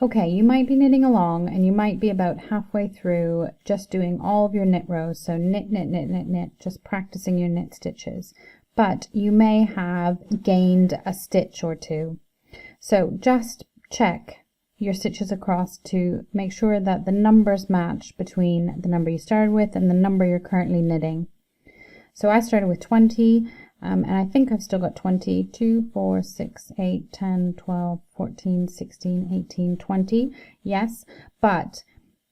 Okay, you might be knitting along and you might be about halfway through just doing all of your knit rows. So knit, knit, knit, knit, knit, just practicing your knit stitches. But you may have gained a stitch or two. So just check your stitches across to make sure that the numbers match between the number you started with and the number you're currently knitting. So I started with 20. And I think I've still got 20, 2, 4, 6, 8, 10, 12, 14, 16, 18, 20. Yes, but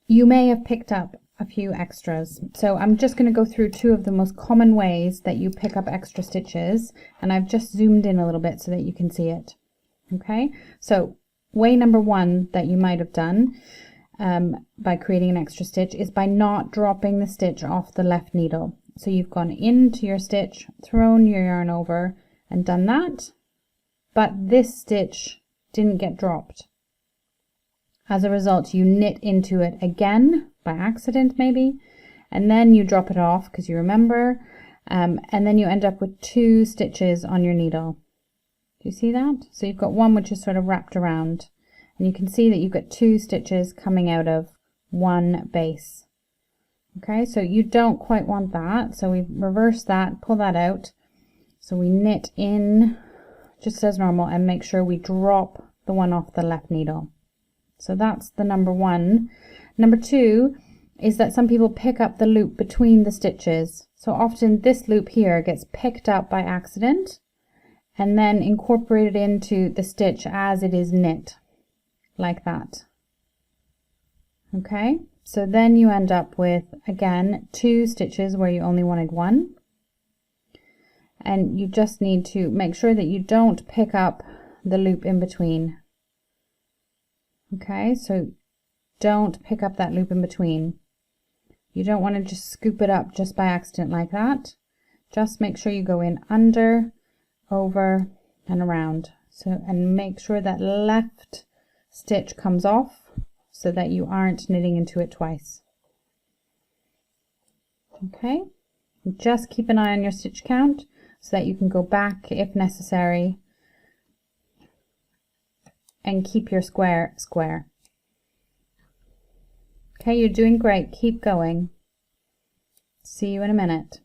you may have picked up a few extras. So I'm just going to go through two of the most common ways that you pick up extra stitches. And I've just zoomed in a little bit so that you can see it. Okay, so way number one that you might have done by creating an extra stitch is by not dropping the stitch off the left needle. So you've gone into your stitch, thrown your yarn over and done that, but this stitch didn't get dropped. As a result, you knit into it again by accident maybe, and then you drop it off because you remember, and then you end up with 2 stitches on your needle. Do you see that? So you've got one which is sort of wrapped around, and you can see that you've got 2 stitches coming out of one base. Okay, so you don't quite want that, so we reverse that, pull that out. So we knit in just as normal and make sure we drop the one off the left needle. So that's the number one. Number two is that some people pick up the loop between the stitches. So often this loop here gets picked up by accident and then incorporated into the stitch as it is knit, like that. Okay. So then you end up with, again, 2 stitches where you only wanted 1. And you just need to make sure that you don't pick up the loop in between. Okay, so don't pick up that loop in between. You don't want to just scoop it up just by accident like that. Just make sure you go in under, over, and around. So, and make sure that left stitch comes off, so that you aren't knitting into it twice. Okay, just keep an eye on your stitch count so that you can go back if necessary and keep your square square. Okay, you're doing great. Keep going. See you in a minute.